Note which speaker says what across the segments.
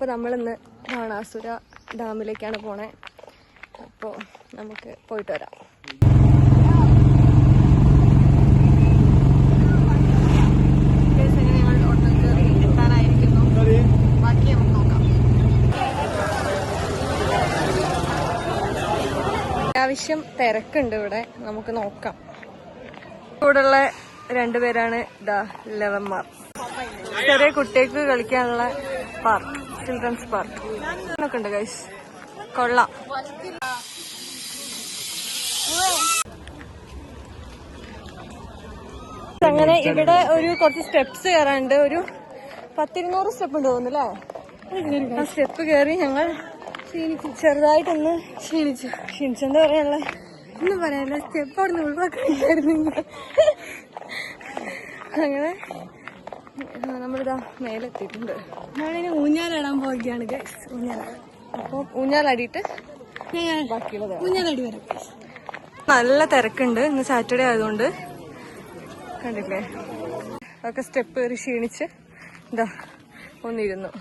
Speaker 1: അപ്പോൾ നമ്മളിന്ന് ബാണാസുര ഡാമിലേക്കാണ് പോണേ. അപ്പോൾ നമുക്ക് പോയിട്ട് വരാം. അത്യാവശ്യം തിരക്കുണ്ട് ഇവിടെ, നമുക്ക് നോക്കാം. ഇവിടെയുള്ള രണ്ടുപേരാണ് ലവന്മാർ. ചെറിയ കുട്ടികൾക്ക് കളിക്കാനുള്ള പാർക്ക്, ചിൽഡ്രൻസ് പാർക്ക് ഒക്കെ ഉണ്ട് ഗൈസ്. കൊള്ളാം. അങ്ങനെ ഇവിടെ ഒരു കുറച്ച് സ്റ്റെപ്സ് കയറാനുണ്ട്. ഒരു 100-200 സ്റ്റെപ്പ് ഉണ്ട് തോന്നുന്നു അല്ലേ? ആ സ്റ്റെപ്പ് കയറി ഞങ്ങൾ ചെറുതായിട്ടൊന്ന് ക്ഷീണിച്ചെന്താ പറയാനുള്ള ഒന്നും പറയാനില്ല. സ്റ്റെപ്പ് അവിടെ നിന്ന് ഒഴിവാക്കായിരുന്നു. അങ്ങനെ നമ്മളിതാ മേലെത്തിയിട്ടുണ്ട്. ഞാനിങ്ങനെ ഊഞ്ഞാലിടാൻ പോവുകയാണ് ഗൈസ്. അപ്പോൾ ഊഞ്ഞാലടിയിട്ട് ബാക്കിയുള്ളത് ഊഞ്ഞാലടി വരും. നല്ല തിരക്കുണ്ട് ഇന്ന് സാറ്റർഡേ ആയതുകൊണ്ട്. കണ്ടില്ലേ, അതൊക്കെ സ്റ്റെപ്പ് കയറി ക്ഷീണിച്ച് ഇതാ ഒന്നിരുന്നു.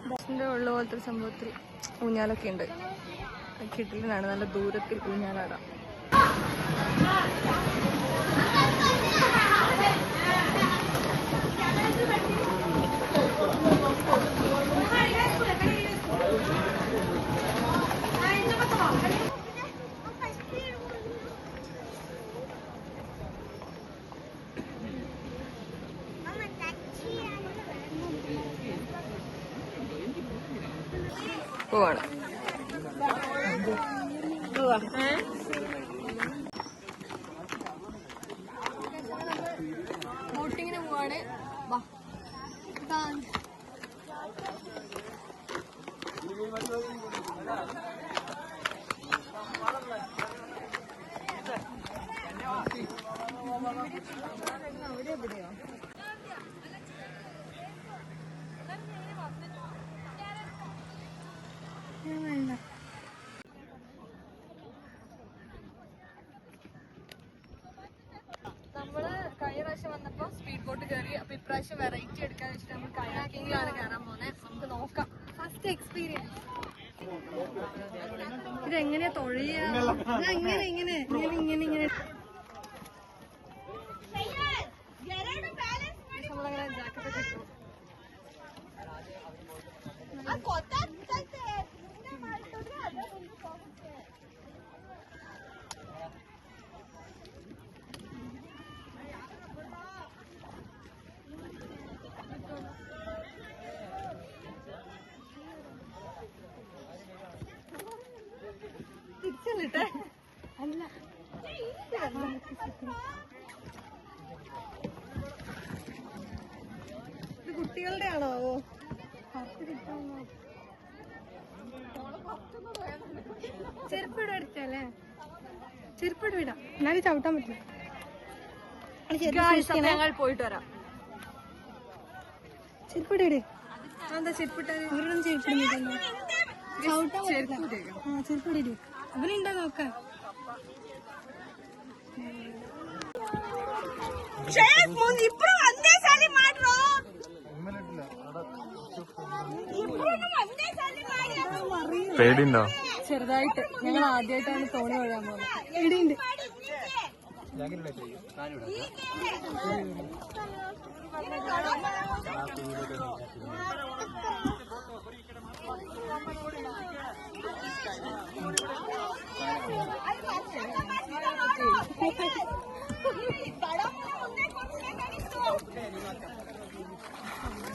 Speaker 1: ബസ്സിന്റെ ഉള്ള പോലത്തെ ഒരു സംഭവത്തിൽ ഊഞ്ഞാലൊക്കെ ഉണ്ട്. കിട്ടിലാണ്, നല്ല ദൂരത്തിൽ ഊഞ്ഞാലാടാം. പോവാണ്. ബോട്ടിങ്ങിന് പോവാണ്. അവിടെ എവിടെയോ നമ്മള് കഴിഞ്ഞ പ്രാവശ്യം വന്നപ്പോ സ്പീഡ് ബോട്ട് കയറി. അപ്പൊ ഇപ്രാവശ്യം വെറൈറ്റി എടുക്കാന്ന് വെച്ചിട്ട് നമ്മൾ കയാക്കിങ്ങിലാണ് കയറാൻ പോകുന്നത്. നമുക്ക് നോക്കാം. First experience. ഇതെങ്ങനെയാ തൊഴിയാ? ഇങ്ങനെ ഇങ്ങനെ ഇങ്ങനെ ഇങ്ങനെ ഇങ്ങനെ നമ്മളങ്ങനെ ജാക്കറ്റ് കിട്ടും. അല്ല ഇത് കുട്ടികളുടെ ആണോ? ചെരുപ്പിട എടുത്തല്ലേ? ചെരുപ്പിട വിടാം, എന്നാലും ചവിട്ടാൻ പറ്റില്ല. ഞങ്ങൾ പോയിട്ട് വരാം. ചെരുപ്പിട ഇട്. എന്താ ചെരുപ്പിട്ട? ഇവരൊന്നും ചെരുപ്പിടുന്നില്ല. ചവിട്ടാൻ ചെരുപ്പിട. അവരുണ്ടോ നോക്കാൻ?
Speaker 2: പേടിയുണ്ടോ?
Speaker 1: ചെറുതായിട്ട്. ഞങ്ങൾ ആദ്യമായിട്ടാണ് തോണി ഒഴാൻ പോകുന്നത്. പേടിയുണ്ട്.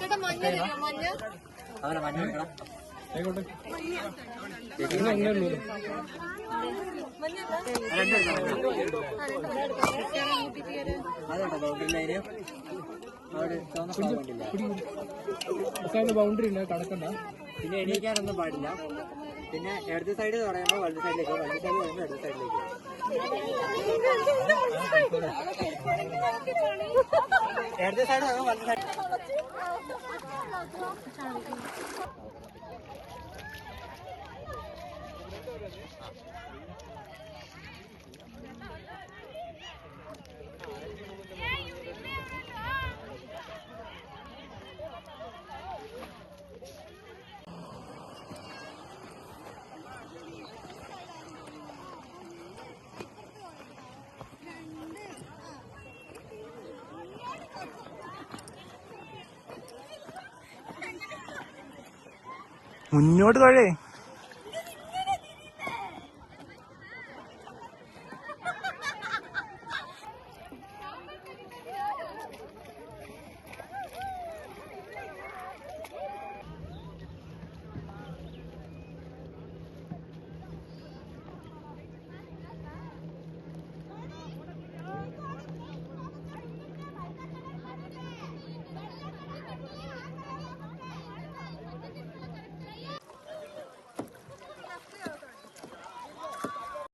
Speaker 1: ചേട്ടാ മഞ്ഞ തരുമോ? മഞ്ഞ
Speaker 3: ബൗണ്ടറി ഉണ്ട്, കടക്കണ്ട.
Speaker 4: പിന്നെ എണീക്കാനൊന്നും പാടില്ല. പിന്നെ ഇടത് സൈഡ് പറയുമ്പോൾ വലത് സൈഡിലേക്ക്, വലത് സൈഡ് പറയുമ്പോൾ ഇടത് സൈഡിലേക്ക്. ഇടത് സൈഡ് പറയുമ്പോൾ വലത് സൈഡ്.
Speaker 2: മുന്നോട്ട് തൊഴേ